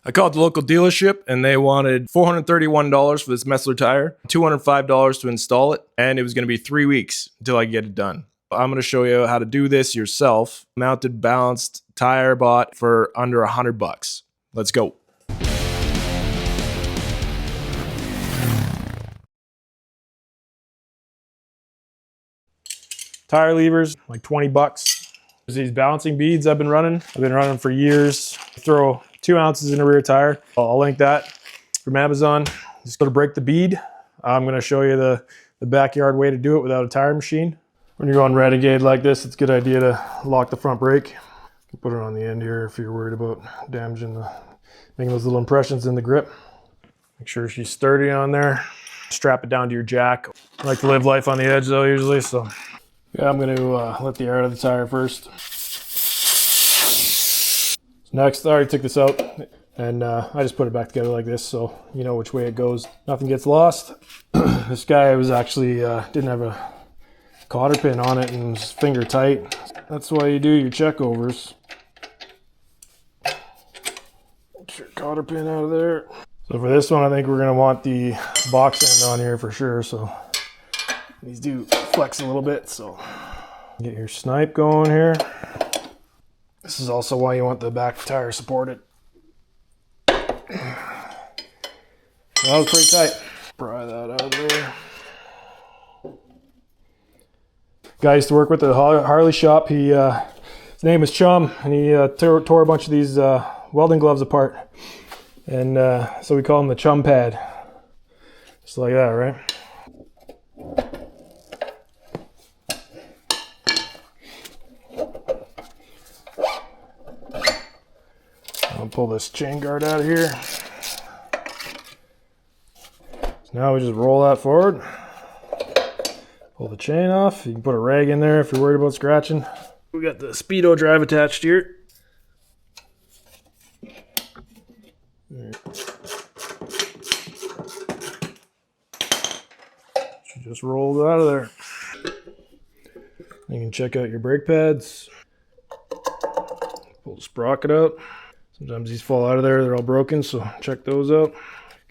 I called the local dealership and they wanted $431 for this Messler tire, $205 to install it, and it was going to be 3 weeks until I get it done. I'm going to show you how to do this yourself. Mounted balanced tire bought for under $100. Let's go. Tire levers, like 20 bucks. There's these balancing beads I've been running for years. Throw 2 ounces in a rear tire. I'll link that from Amazon. Just go to break the bead. I'm gonna show you the backyard way to do it without a tire machine. When you're going renegade like this, it's a good idea to lock the front brake. You can put it on the end here if you're worried about damaging making those little impressions in the grip. Make sure she's sturdy on there. Strap it down to your jack. I like to live life on the edge though usually, so yeah, I'm going to let the air out of the tire first. Next, I already took this out, and I just put it back together like this so you know which way it goes. Nothing gets lost. This guy was actually, didn't have a cotter pin on it and was finger tight. That's why you do your check overs. Get your cotter pin out of there. So for this one, I think we're going to want the box end on here for sure. So these do flex a little bit, so get your snipe going here. This is also why you want the back tire supported. That was pretty tight. Pry that out of there. Guy I used to work with at the Harley shop. His name is Chum, and he tore a bunch of these welding gloves apart, and so we call him the Chum Pad. Just like that, right? I'll pull this chain guard out of here. So now we just roll that forward. Pull the chain off. You can put a rag in there if you're worried about scratching. We got the Speedo drive attached here. She just rolled out of there. You can check out your brake pads. Pull the sprocket out. Sometimes these fall out of there, they're all broken, so check those out.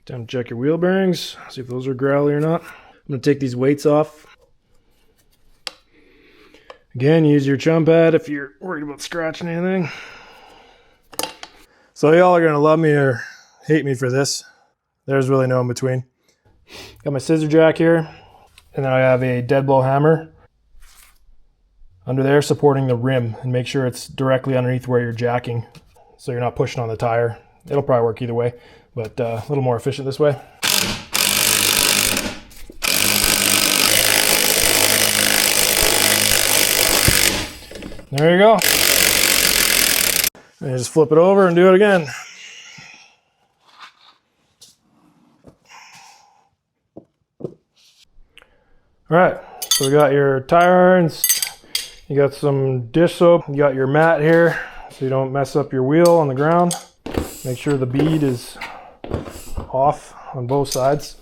Time to check your wheel bearings, see if those are growly or not. I'm going to take these weights off. Again, use your chum pad if you're worried about scratching anything. So y'all are going to love me or hate me for this. There's really no in between. Got my scissor jack here, and then I have a dead blow hammer under there supporting the rim, and make sure it's directly underneath where you're jacking, so you're not pushing on the tire. It'll probably work either way, but a little more efficient this way. There you go. And just flip it over and do it again. All right, so we got your tire irons, you got some dish soap, you got your mat here so you don't mess up your wheel on the ground. Make sure the bead is off on both sides.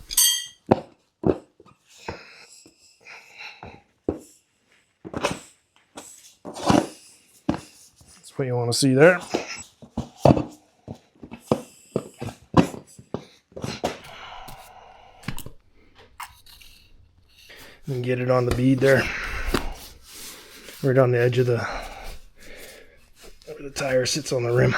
That's what you want to see there. And get it on the bead there, right on the edge of where the tire sits on the rim.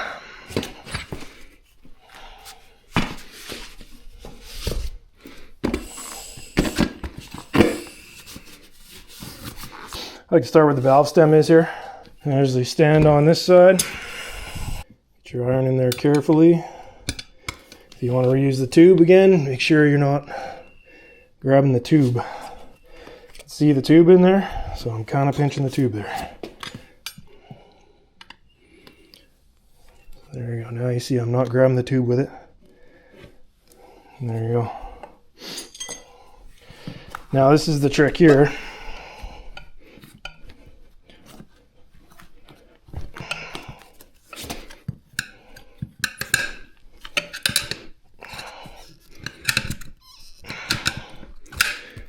I like to start where the valve stem is here. And there's the stand on this side. Get your iron in there carefully. If you want to reuse the tube again, make sure you're not grabbing the tube. See the tube in there? So I'm kind of pinching the tube there. There you go. Now you see I'm not grabbing the tube with it. And there you go. Now this is the trick here.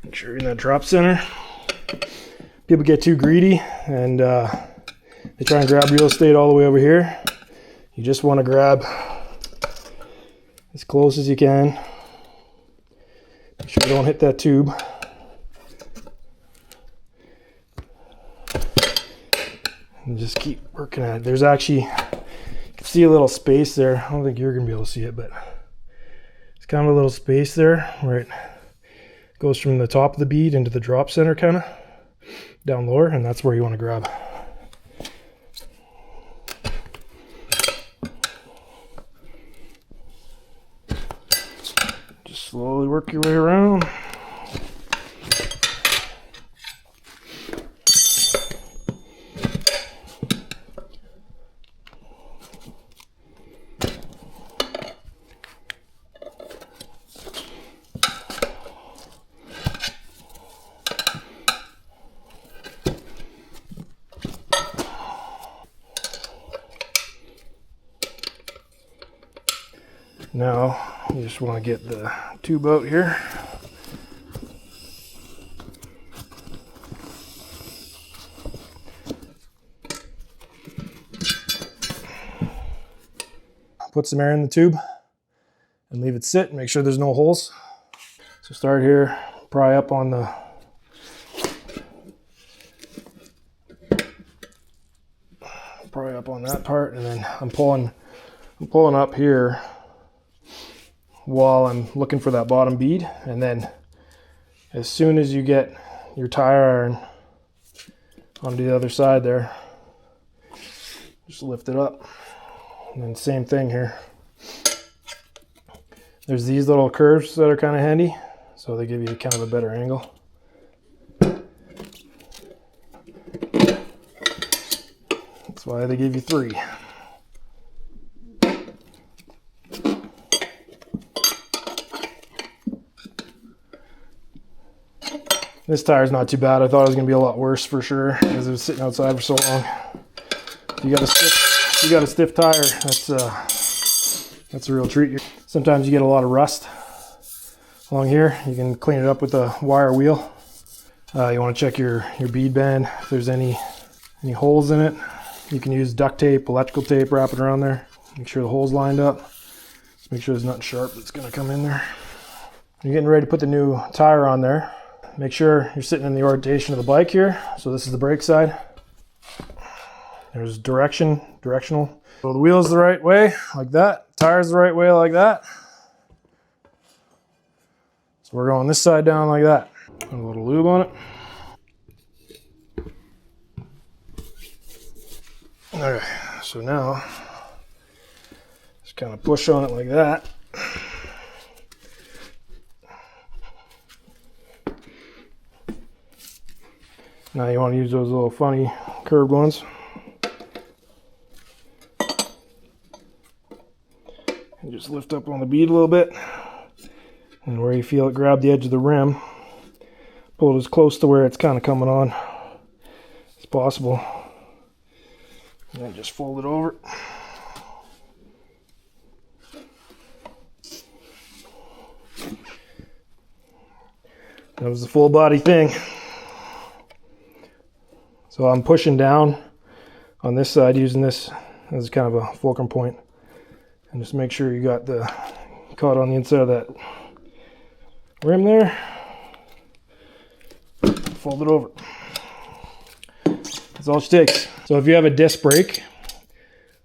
Make sure you're in that drop center. People get too greedy and they try and grab real estate all the way over here. You just want to grab as close as you can. Make sure you don't hit that tube. And just keep working at it. There's actually, you can see a little space there. I don't think you're gonna be able to see it, but it's kind of a little space there where it goes from the top of the bead into the drop center kind of down lower, and that's where you want to grab. Just slowly work your way around. Now you just want to get the tube out here. Put some air in the tube and leave it sit and make sure there's no holes. So start here, pry up on the that part, and then I'm pulling up here while I'm looking for that bottom bead, and then as soon as you get your tire iron onto the other side there, just lift it up. And then same thing here. There's these little curves that are kind of handy, so they give you kind of a better angle. That's why they give you 3. This tire's not too bad. I thought it was gonna be a lot worse for sure because it was sitting outside for so long. If you got a stiff tire, that's a real treat. Sometimes you get a lot of rust along here. You can clean it up with a wire wheel. You want to check your bead band. If there's any holes in it, you can use duct tape, electrical tape, wrap it around there. Make sure the hole's lined up. Just make sure there's nothing sharp that's gonna come in there. You're getting ready to put the new tire on there. Make sure you're sitting in the orientation of the bike here. So this is the brake side. There's directional. So the wheel's the right way, like that. Tire's the right way, like that. So we're going this side down like that. Put a little lube on it. Okay, so now just kind of push on it like that. Now you want to use those little funny curved ones. And just lift up on the bead a little bit. And where you feel it grab the edge of the rim, pull it as close to where it's kind of coming on as possible. And then just fold it over. That was the full body thing. So I'm pushing down on this side using this as kind of a fulcrum point. And just make sure you got the caught on the inside of that rim there. Fold it over. That's all it takes. So if you have a disc brake,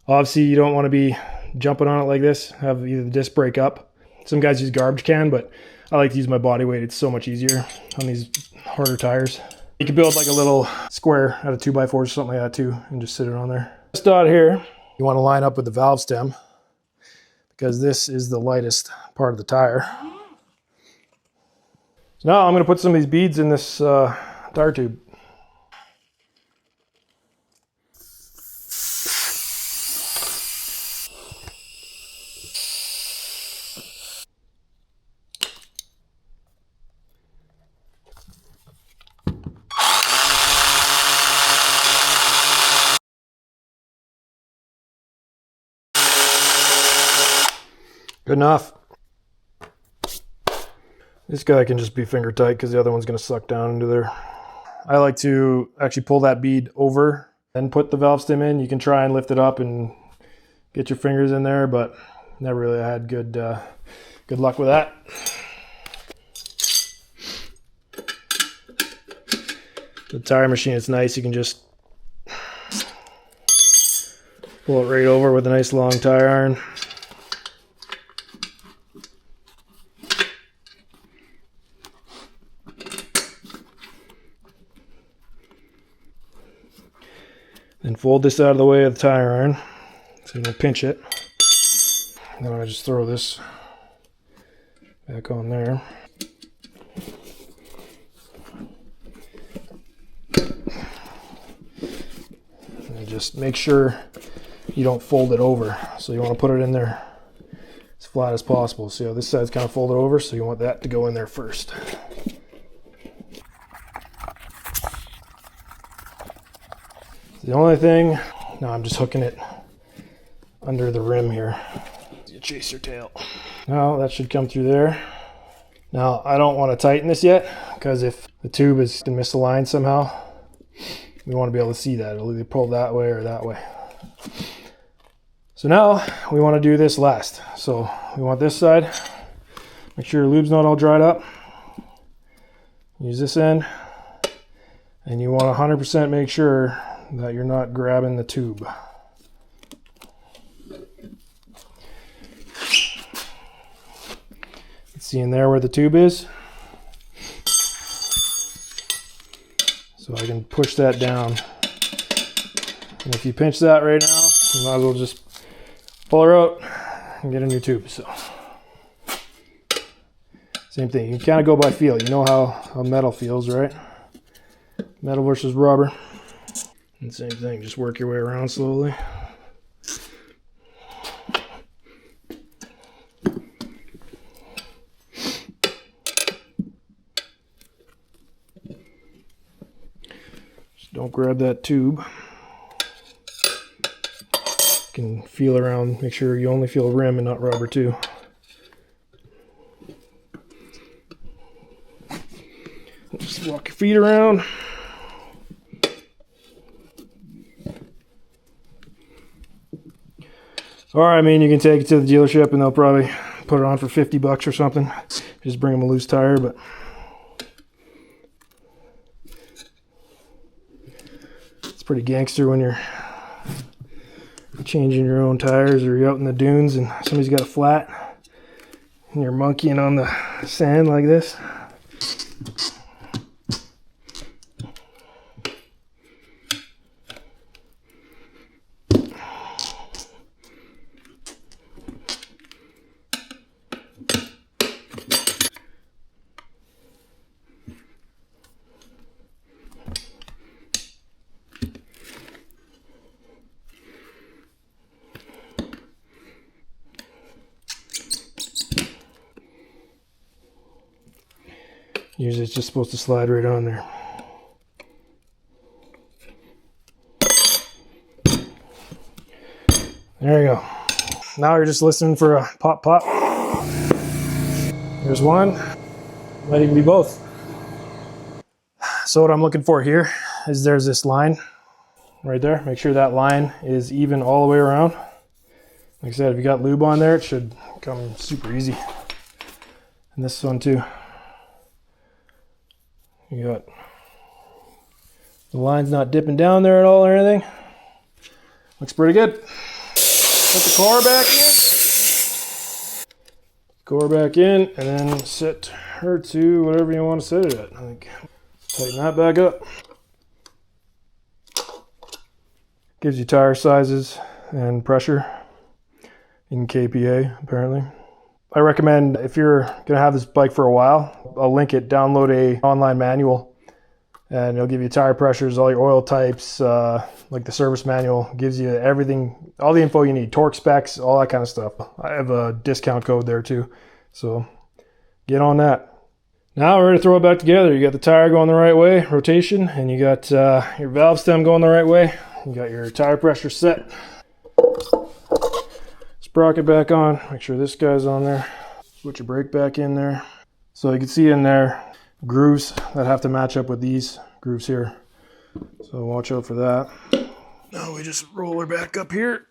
obviously you don't want to be jumping on it like this. Have either the disc brake up. Some guys use garbage can, but I like to use my body weight. It's so much easier on these harder tires. You can build like a little square out of 2x4 or something like that too, and just sit it on there. This dot here, you want to line up with the valve stem because this is the lightest part of the tire. So now I'm going to put some of these beads in this tire tube. Good enough. This guy can just be finger tight because the other one's going to suck down into there. I like to actually pull that bead over and put the valve stem in. You can try and lift it up and get your fingers in there, but never really had good Good luck with that. The tire machine is nice. You can just pull it right over with a nice long tire iron. Then fold this out of the way of the tire iron so you don't pinch it. And then I just throw this back on there. And just make sure you don't fold it over. So you want to put it in there as flat as possible. See how this side's kind of folded over, so you want that to go in there first. The only thing, no, I'm just hooking it under the rim here. You chase your tail. Now that should come through there. Now I don't want to tighten this yet, because if the tube is misaligned somehow, we want to be able to see that. It'll either pull that way or that way. So now we want to do this last. So we want this side. Make sure your lube's not all dried up. Use this end. And you want to 100% make sure that you're not grabbing the tube. See in there where the tube is? So I can push that down. And if you pinch that right now, you might as well just pull her out and get a new tube. So same thing, you kind of go by feel. You know how metal feels, right? Metal versus rubber. And same thing, just work your way around slowly. Just don't grab that tube. You can feel around, make sure you only feel rim and not rubber too. Just walk your feet around. Or, I mean, you can take it to the dealership and they'll probably put it on for 50 bucks or something. Just bring them a loose tire, but it's pretty gangster when you're changing your own tires or you're out in the dunes and somebody's got a flat and you're monkeying on the sand like this. Usually it's just supposed to slide right on there. There you go. Now you're just listening for a pop pop. There's one. Might even be both. So what I'm looking for here is there's this line right there. Make sure that line is even all the way around. Like I said, if you got lube on there, it should come super easy. And this one too. You got the line's not dipping down there at all or anything. Looks pretty good. Put the core back in. Core back in, and then set her to whatever you want to set it at. I think tighten that back up. Gives you tire sizes and pressure in kPa apparently. I recommend, if you're gonna have this bike for a while, I'll link it, download a online manual and it'll give you tire pressures, all your oil types, like the service manual, gives you everything, all the info you need, torque specs, all that kind of stuff. I have a discount code there too, so get on that. Now we're ready to throw it back together. You got the tire going the right way, rotation, and you got your valve stem going the right way. You got your tire pressure set. Sprocket back on, make sure this guy's on there. Put your brake back in there. So you can see in there grooves that have to match up with these grooves here. So watch out for that. Now we just roll her back up here.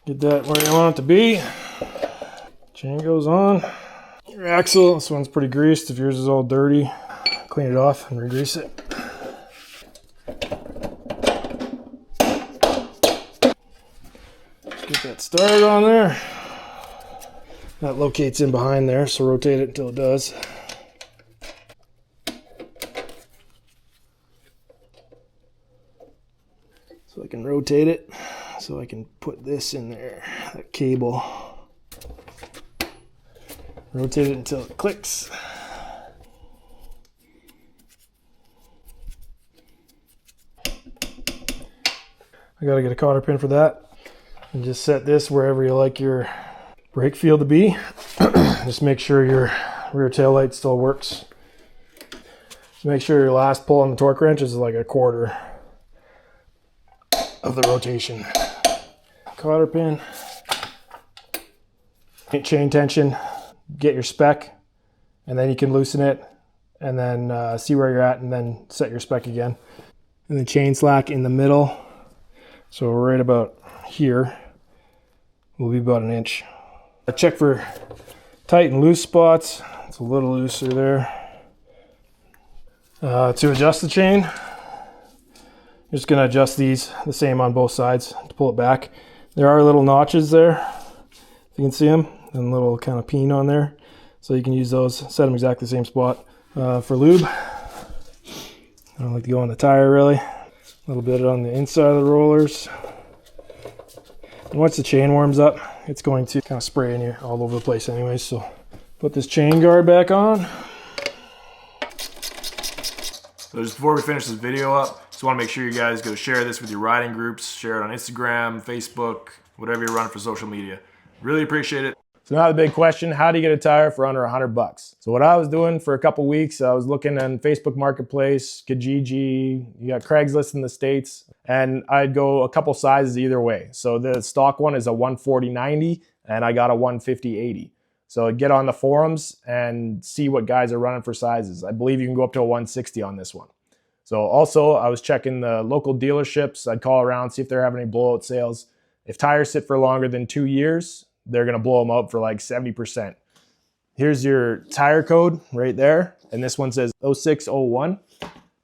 Get that where you want it to be. Chain goes on. Your axle, this one's pretty greased. If yours is all dirty, clean it off and re-grease it. Get that started on there. That locates in behind there, so rotate it until it does. So I can rotate it, so I can put this in there, that cable. Rotate it until it clicks. I gotta get a cotter pin for that. And just set this wherever you like your brake feel to be. Just make sure your rear tail light still works. Just make sure your last pull on the torque wrench is like a quarter of the rotation. Cotter pin, chain tension, get your spec, and then you can loosen it and then see where you're at and then set your spec again. And the chain slack in the middle, so right about here will be about 1 inch. I check for tight and loose spots. It's a little looser there. To adjust the chain, you're just gonna adjust these the same on both sides to pull it back. There are little notches there, if you can see them, and a little kind of peen on there. So you can use those, set them exactly the same spot. For lube, I don't like to go on the tire really. A little bit on the inside of the rollers. And once the chain warms up, it's going to kind of spray in you all over the place anyways. So put this chain guard back on. So just before we finish this video up, just want to make sure you guys go share this with your riding groups, share it on Instagram, Facebook, whatever you're running for social media. Really appreciate it. So now the big question, how do you get a tire for under $100? So what I was doing for a couple weeks, I was looking on Facebook Marketplace, Kijiji, you got Craigslist in the States, and I'd go a couple sizes either way. So the stock one is a 140/90, and I got a 150/80. So get on the forums and see what guys are running for sizes. I believe you can go up to a 160 on this one. So also, I was checking the local dealerships. I'd call around, see if they're having any blowout sales. If tires sit for longer than 2 years, they're gonna blow them up for like 70%. Here's your tire code right there. And this one says 0601.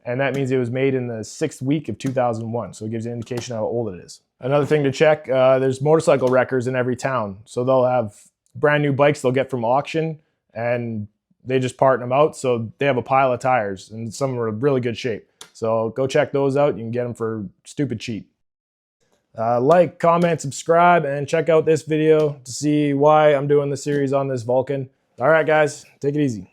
And that means it was made in the 6th week of 2001. So it gives you an indication how old it is. Another thing to check, there's motorcycle wreckers in every town. So they'll have brand new bikes they'll get from auction and they just part them out. So they have a pile of tires and some are in really good shape. So go check those out. You can get them for stupid cheap. Like, comment, subscribe, and check out this video to see why I'm doing the series on this Vulcan. All right, guys, take it easy.